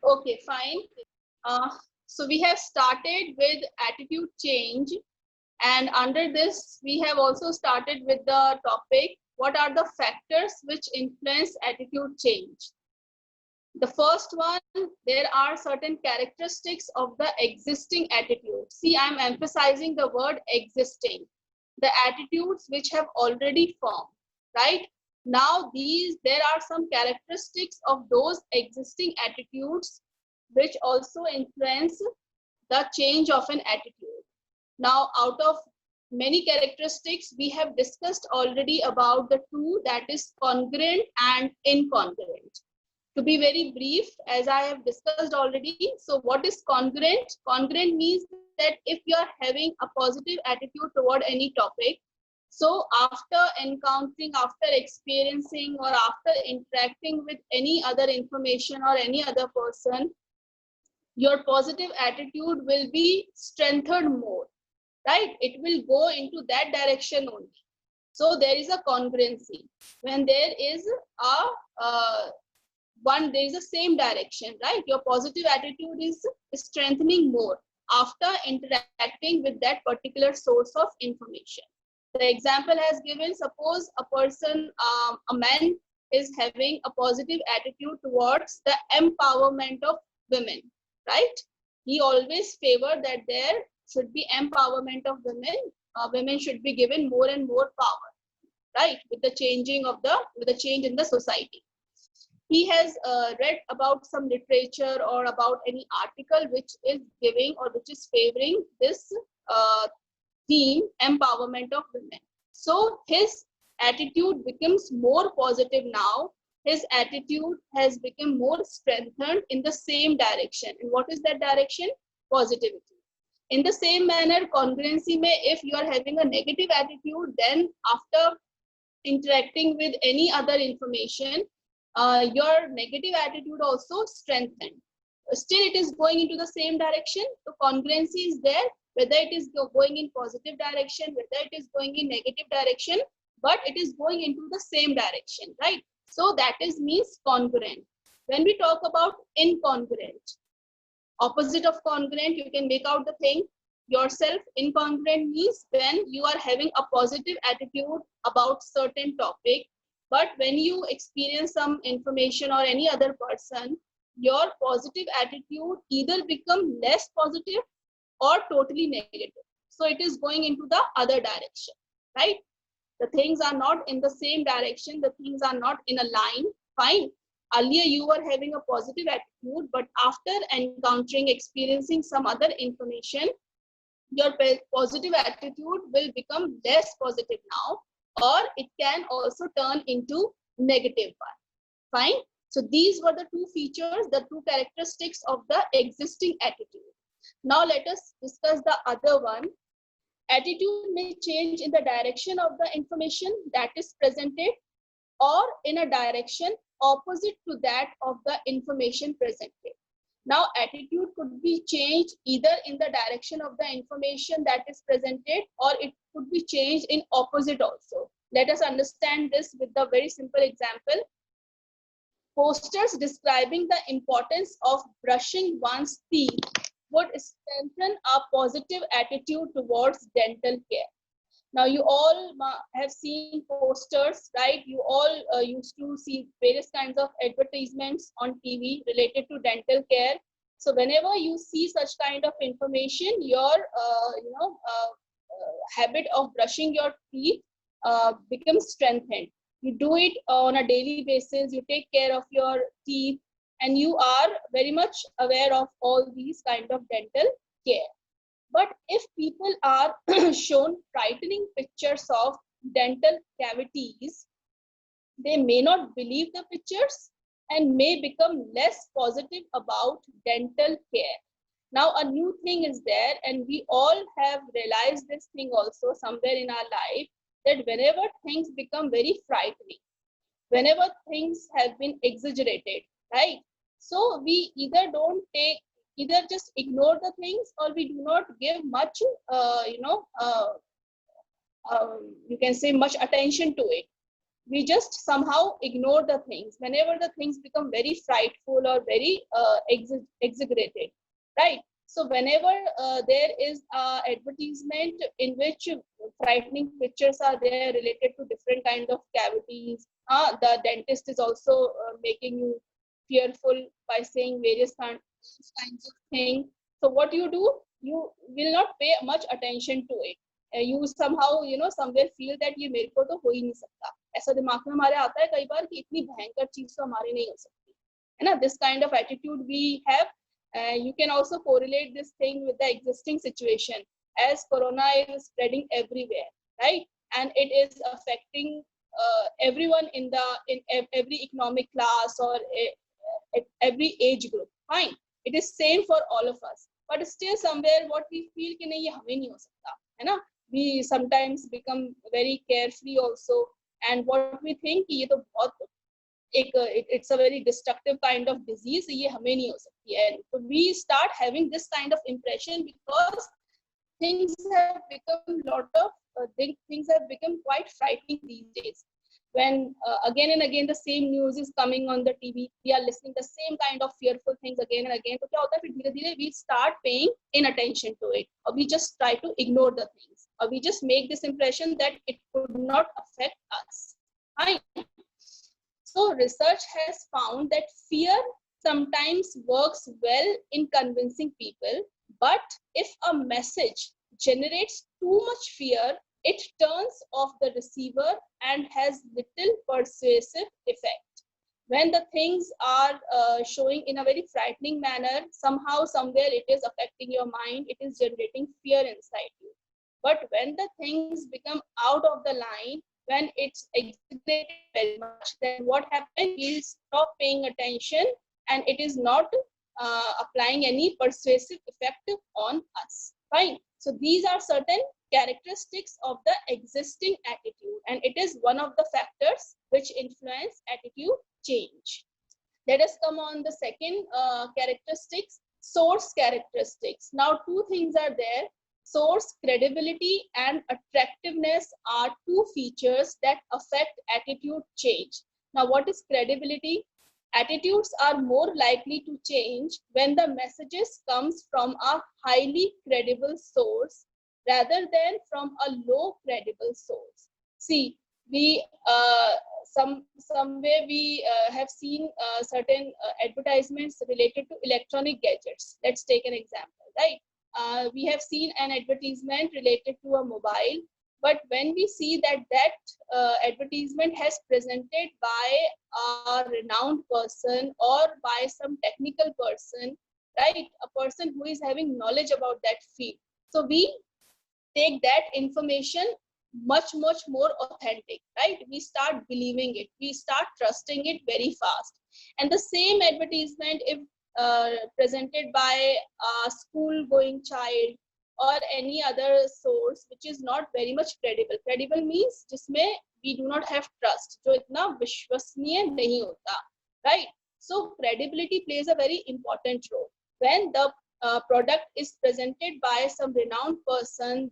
Okay, fine. Uh, so we have started with attitude change, and under this, we have also started with the topic, what are the factors which influence attitude change? The first one, there are certain characteristics of the existing attitude. See, I'm emphasizing the word existing, the attitudes which have already formed, right? Now, there are some characteristics of those existing attitudes which also influence the change of an attitude. Now, out of many characteristics, we have discussed already about the two, that is congruent and incongruent. To be very brief, as I have discussed already, so what is congruent? Congruent means that if you are having a positive attitude toward any topic, so after encountering, after experiencing, or after interacting with any other information or any other person, your positive attitude will be strengthened more, right? It will go into that direction only. So there is a congruency. When there is there is a same direction, right? Your positive attitude is strengthening more after interacting with that particular source of information. The example has given, suppose a person, a man is having a positive attitude towards the empowerment of women, right? He always favor that there should be empowerment of women. Women should be given more and more power, right? With the change in the society. He has read about some literature or about any article which is giving or which is favoring this uh, theme, empowerment of women. So his attitude becomes more positive now. His attitude has become more strengthened in the same direction. And what is that direction? Positivity. In the same manner, congruency may, if you are having a negative attitude, then after interacting with any other information, your negative attitude also strengthened. Still, it is going into the same direction. So congruency is there, whether it is going in positive direction, whether it is going in negative direction, but it is going into the same direction, right? So that is means congruent. When we talk about incongruent, opposite of congruent, you can make out the thing yourself. Incongruent means when you are having a positive attitude about certain topic, but when you experience some information or any other person, your positive attitude either become less positive or totally negative. So it is going into the other direction, right? The things are not in the same direction, the things are not in a line. Fine, earlier you were having a positive attitude, but after encountering, experiencing some other information, your positive attitude will become less positive now, or it can also turn into negative one. Fine. So these were the two features, the two characteristics of the existing attitude. Now let us discuss the other one. Attitude may change in the direction of the information that is presented, or in a direction opposite to that of the information presented. Now, attitude could be changed either in the direction of the information that is presented, or it could be changed in opposite also. Let us understand this with the very simple example. Posters describing the importance of brushing one's teeth would strengthen a positive attitude towards dental care. Now, you all have seen posters, right? You all used to see various kinds of advertisements on TV related to dental care. So whenever you see such kind of information, your habit of brushing your teeth becomes strengthened. You do it on a daily basis, you take care of your teeth, and you are very much aware of all these kind of dental care. But if people are shown frightening pictures of dental cavities, they may not believe the pictures and may become less positive about dental care. Now, a new thing is there, and we all have realized this thing also somewhere in our life, that whenever things become very frightening, whenever things have been exaggerated, right? So we either just ignore the things, or we do not give much, you can say much attention to it. we just somehow ignore the things whenever the things become very frightful or very exaggerated, right? So whenever there is a advertisement in which frightening pictures are there related to different kind of cavities, the dentist is also making you fearful by saying various kinds of things. So what you do, you will not pay much attention to it. You somehow, somewhere feel that ये मेरे को तो हो ही नहीं सकता, ऐसा दिमाग में हमारे आता है कई बार कि इतनी भयंकर चीज तो हमारे नहीं हो सकती है ना. This kind of attitude we have. You can also correlate this thing with the existing situation, as corona is spreading everywhere, right? And it is affecting everyone in every economic class or at every age group. Fine, it is same for all of us, but still somewhere what we feel कि नहीं ये हमें नहीं हो सकता है ना. We sometimes become very carefree also, and what we think कि ये तो बहुत it's a very destructive kind of disease, ये हमें नहीं हो सकती है. So we start having this kind of impression because things have become quite frightening these days. When again and again the same news is coming on the TV, we are listening the same kind of fearful things again and again. तो क्या होता है फिर धीरे-धीरे we start paying inattention to it, or we just try to ignore the things, or we just make this impression that it could not affect us. Fine. So research has found that fear sometimes works well in convincing people, but if a message generates too much fear, it turns off the receiver and has little persuasive effect. When the things are showing in a very frightening manner, somehow, somewhere it is affecting your mind, it is generating fear inside you. But when the things become out of the line, when it's exaggerated very much, then what happens? We'll stop paying attention and it is not applying any persuasive effect on us. Fine. So these are certain characteristics of the existing attitude, and it is one of the factors which influence attitude change. Let us come on the second characteristics, source characteristics. Now two things are there. Source credibility and attractiveness are two features that affect attitude change. Now what is credibility? Attitudes are more likely to change when the messages comes from a highly credible source rather than from a low credible source. See, we somewhere we have seen certain advertisements related to electronic gadgets. Let's take an example, right? We have seen an advertisement related to a mobile, but when we see that advertisement has presented by a renowned person or by some technical person, right? A person who is having knowledge about that field. So we take that information much more authentic, right? We start believing it, we start trusting it very fast. And the same advertisement, if presented by a school going child or any other source which is not very much credible means जिसमें we do not have trust, जो इतना विश्वसनीय नहीं होता, right? So credibility plays a very important role. When the product is presented by some renowned person,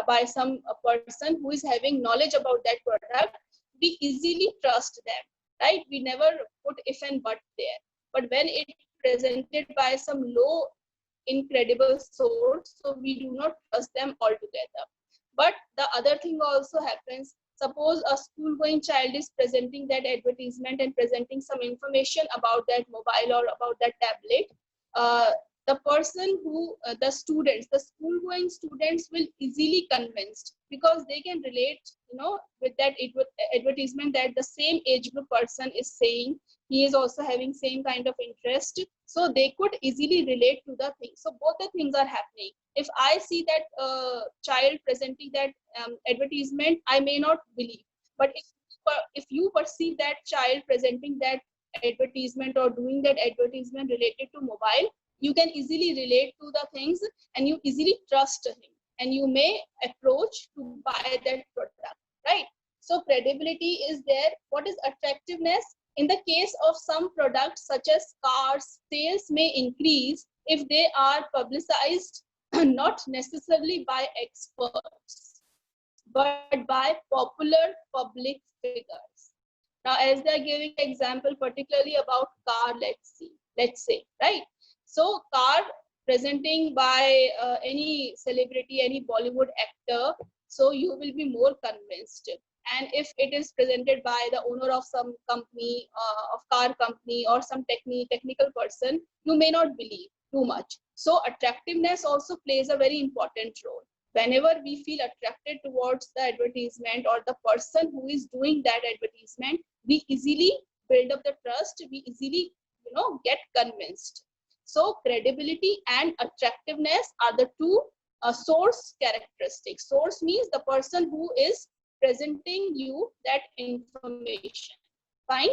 by some person who is having knowledge about that product, we easily trust them, right? We never put if and but there. But when it presented by some low incredible source, so we do not trust them altogether. But the other thing also happens. Suppose a school going child is presenting that advertisement and presenting some information about that mobile or about that tablet. The person who, the students, the school going students will easily convinced because they can relate, with that advertisement that the same age group person is saying, he is also having same kind of interest. So they could easily relate to the thing. So both the things are happening. If I see that child presenting that advertisement, I may not believe. But if you perceive that child presenting that advertisement or doing that advertisement related to mobile, you can easily relate to the things and you easily trust him and you may approach to buy that product, right? So credibility is there. What is attractiveness? In the case of some products such as cars, sales may increase if they are publicized not necessarily by experts, but by popular public figures. Now, as they're giving example, particularly about car, let's say, right? So, car presenting by any celebrity, any Bollywood actor, so you will be more convinced. And if it is presented by the owner of some company, of car company, or some technical person, you may not believe too much. So, attractiveness also plays a very important role. Whenever we feel attracted towards the advertisement or the person who is doing that advertisement, we easily build up the trust, we easily get convinced. So credibility and attractiveness are the two source characteristics. Source means the person who is presenting you that information. Fine.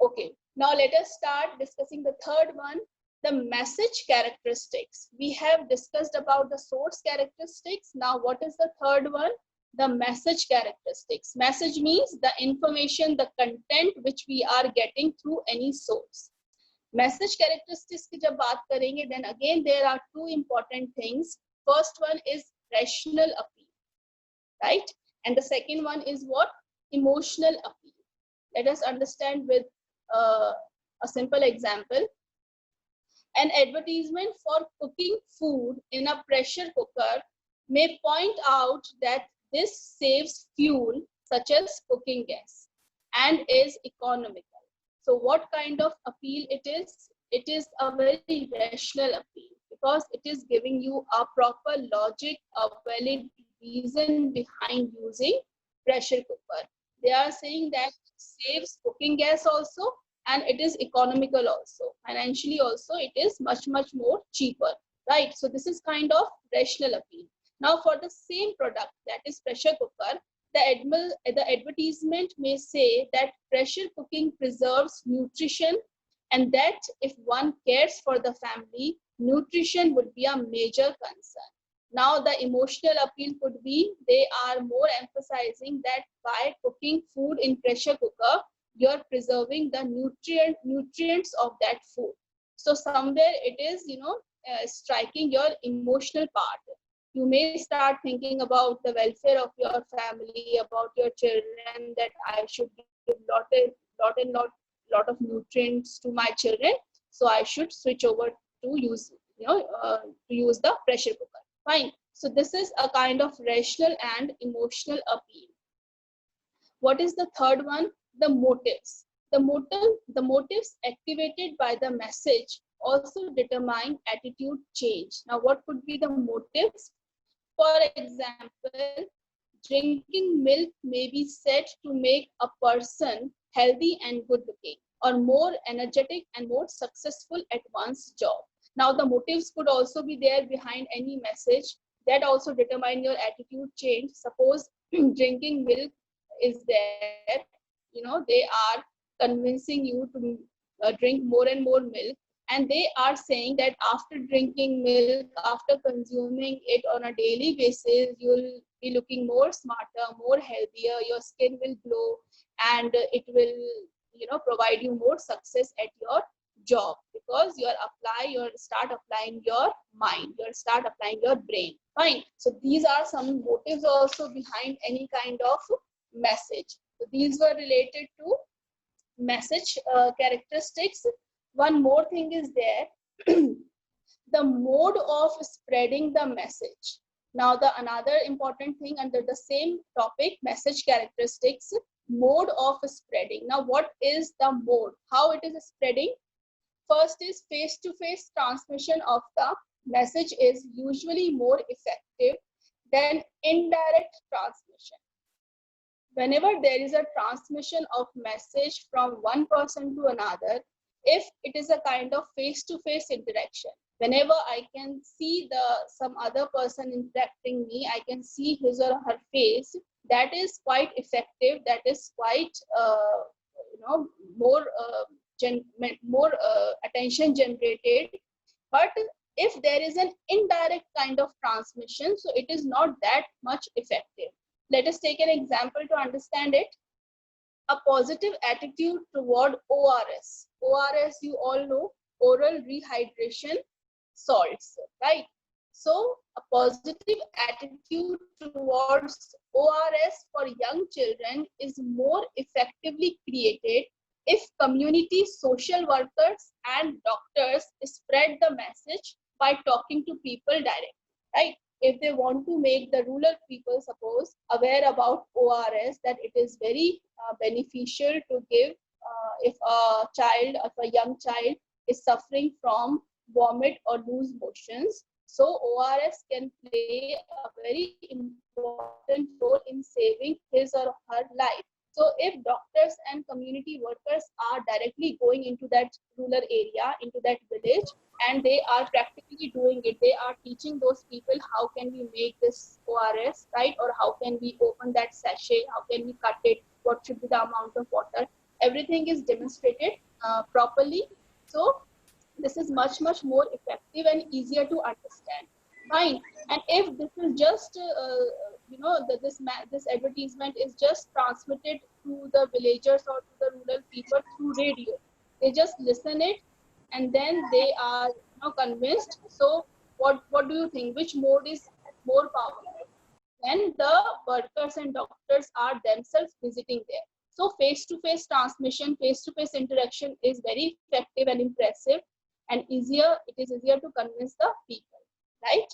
Okay, now let us start discussing the third one, the message characteristics. We have discussed about the source characteristics. Now what is the third one? The message characteristics. Message means the information, the content which we are getting through any source. Message characteristics की जब बात करेंगे, then again there are two important things. First one is rational appeal, right? And the second one is what? Emotional appeal. Let us understand with a simple example. An advertisement for cooking food in a pressure cooker may point out that this saves fuel, such as cooking gas, and is economical. So what kind of appeal it is? It is a very rational appeal because it is giving you a proper logic, a valid reason behind using pressure cooker. They are saying that it saves cooking gas also, and it is economical also. Financially also, it is much more cheaper, right? So this is kind of rational appeal. Now for the same product, that is pressure cooker, the advertisement may say that pressure cooking preserves nutrition, and that if one cares for the family, nutrition would be a major concern. Now the emotional appeal could be, they are more emphasizing that by cooking food in pressure cooker, you're preserving the nutrients of that food. So somewhere it is, striking your emotional part. You may start thinking about the welfare of your family, about your children, that I should give lot of nutrients to my children, so I should switch over to use the pressure cooker. Fine. So this is a kind of rational and emotional appeal. What is the third one? The motives. The motives activated by the message also determine attitude change. Now, what could be the motives? For example, drinking milk may be said to make a person healthy and good looking, or more energetic and more successful at one's job. Now, the motives could also be there behind any message that also determine your attitude change. Suppose drinking milk is there, they are convincing you to drink more and more milk, and they are saying that after drinking milk, after consuming it on a daily basis, you'll be looking more smarter, more healthier, your skin will glow, and it will provide you more success at your job, because you start applying your mind, you start applying your brain. Fine. So these are some motives also behind any kind of message. So these were related to message characteristics. One more thing is there, the mode of spreading the message. Now the another important thing under the same topic, message characteristics, mode of spreading. Now what is the mode? How it is spreading? First is face-to-face transmission of the message is usually more effective than indirect transmission. Whenever there is a transmission of message from one person to another, if it is a kind of face-to-face interaction, whenever I can see some other person interacting me, I can see his or her face, that is quite effective, that is quite more attention generated. But if there is an indirect kind of transmission, so it is not that much effective. Let us take an example to understand it. A positive attitude toward ORS. ORS, you all know, oral rehydration salts, right? So a positive attitude towards ORS for young children is more effectively created if community social workers and doctors spread the message by talking to people directly, right? If they want to make the rural people, suppose, aware about ORS, that it is very beneficial to give if a child, if a young child is suffering from vomit or loose motions. So ORS can play a very important role in saving his or her life. So if doctors and community workers are directly going into that rural area, into that village, and they are practically doing it, they are teaching those people how can we make this ORS, right? Or how can we open that sachet, how can we cut it, what should be the amount of water. Everything is demonstrated properly. So this is much more effective and easier to understand. Fine. And if this is just this advertisement is just transmitted to the villagers or to the rural people through radio, they just listen it and then they are convinced. So what do you think, which mode is more powerful when the workers and doctors are themselves visiting there? So face-to-face transmission, face-to-face interaction is very effective and impressive, and easier, it is easier to convince the people, right?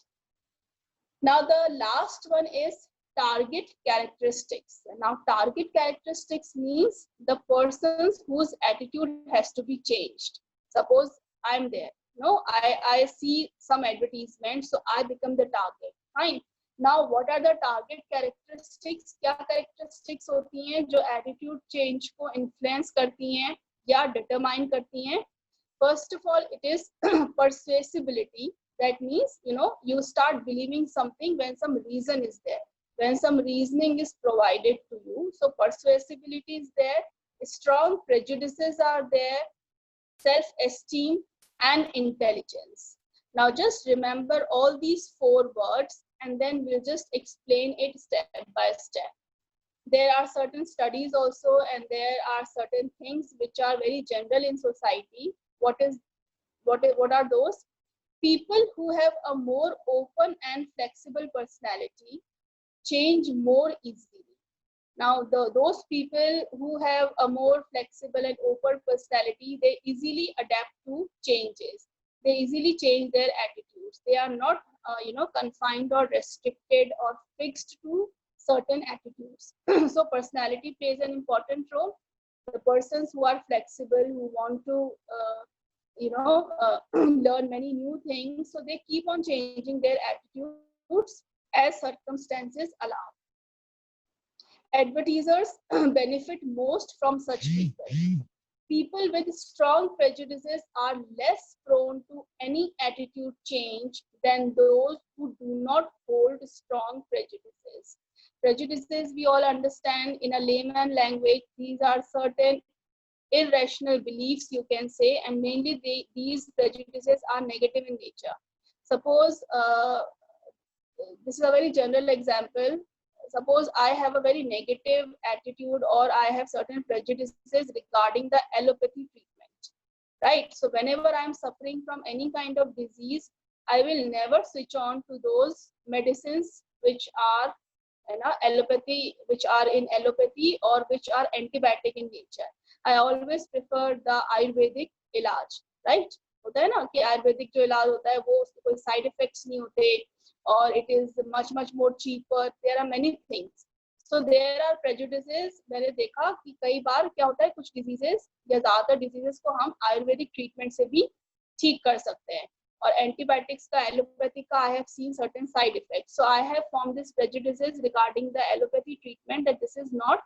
Now the last one is target characteristics. Now target characteristics means the persons whose attitude has to be changed. Suppose I'm there, I see some advertisement, so I become the target. Fine. Now what are the target characteristics? क्या characteristics होती हैं जो attitude change को influence करती हैं या determine करती हैं? First of all, it is persuasibility. That means, you start believing something when some reason is there, when some reasoning is provided to you. So persuasibility is there, strong prejudices are there, self-esteem and intelligence. Now just remember all these 4 words and then we'll just explain it step by step. There are certain studies also, and there are certain things which are very general in society. What are those? People who have a more open and flexible personality change more easily. Now, those people who have a more flexible and open personality, they easily adapt to changes. They easily change their attitudes. They are not, confined or restricted or fixed to certain attitudes. So personality plays an important role. The persons who are flexible, who want to learn many new things, so they keep on changing their attitudes as circumstances allow. Advertisers benefit most from such people. People with strong prejudices are less prone to any attitude change than those who do not hold strong prejudices. Prejudices, we all understand in a layman language, these are certain irrational beliefs, you can say, and mainly these prejudices are negative in nature. Suppose, this is a very general example. Suppose I have a very negative attitude or I have certain prejudices regarding the allopathy treatment, right? So whenever I'm suffering from any kind of disease, I will never switch on to those medicines which are allopathy, which are in allopathy or which are antibiotic in nature. I always prefer the Ayurvedic इलाज, right? होता है ना कि आयुर्वेदिक जो इलाज होता है वो उसके कोई साइड इफेक्ट्स नहीं होते और it is much more cheaper. There are many things. So there are prejudices. मैंने देखा कि कई बार क्या होता है, कुछ डिजीजेस या ज्यादातर डिजीजेस को हम आयुर्वेदिक ट्रीटमेंट से भी ठीक कर सकते हैं, और एंटीबायोटिक्स का, एलोपैथी का, I have seen certain side effects. So I have formed these prejudices regarding the allopathy treatment that this is not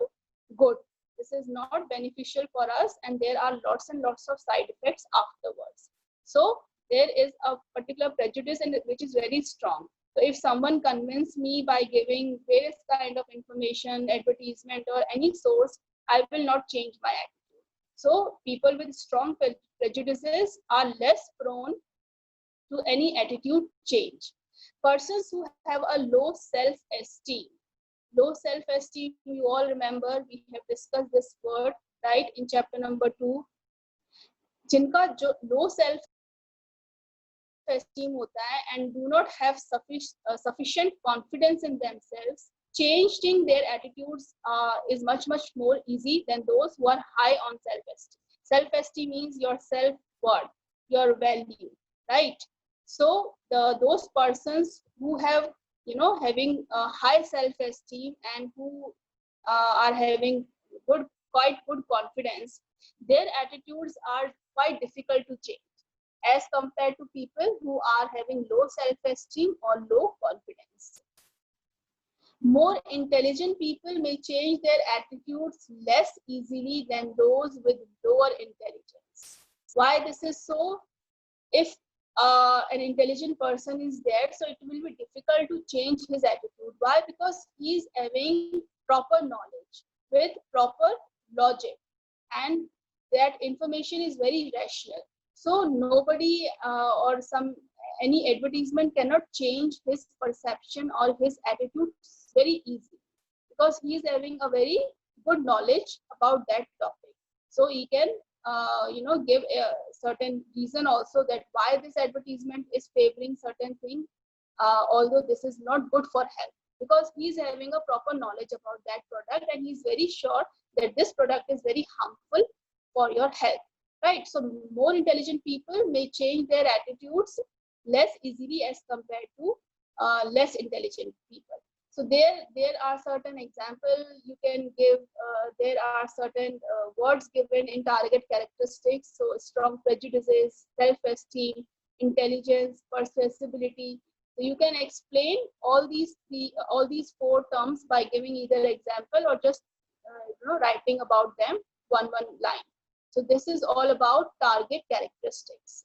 good, this is not beneficial for us, and there are lots and lots of side effects afterwards. So there is a particular prejudice and which is very strong. So if someone convinces me by giving various kind of information, advertisement or any source, I will not change my attitude. So people with strong prejudices are less prone to any attitude change. Persons who have a low self-esteem. Low self-esteem, you all remember, we have discussed this word, right, in chapter number 2. जिनका जो low self esteem होता है and do not have sufficient confidence in themselves, changing their attitudes is much more easy than those who are high on self-esteem. Self-esteem means your self-worth, your value, right? So those persons who have, having a high self-esteem and who are having quite good confidence, their attitudes are quite difficult to change as compared to people who are having low self-esteem or low confidence. More intelligent people may change their attitudes less easily than those with lower intelligence. Why this is so? If an intelligent person is there, so it will be difficult to change his attitude. Why? Because he is having proper knowledge with proper logic, and that information is very rational. So nobody or any advertisement cannot change his perception or his attitude very easily, because he is having a very good knowledge about that topic. So he can give a certain reason also that why this advertisement is favoring certain thing, although this is not good for health, because he is having a proper knowledge about that product and he is very sure that this product is very harmful for your health, right? So more intelligent people may change their attitudes less easily as compared to less intelligent people. So there are certain examples you can give. There are certain words given in target characteristics. So strong prejudices, self-esteem, intelligence, persuasibility. So you can explain all these four terms by giving either example or just writing about them one line. So this is all about target characteristics.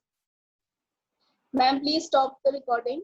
Ma'am, please stop the recording.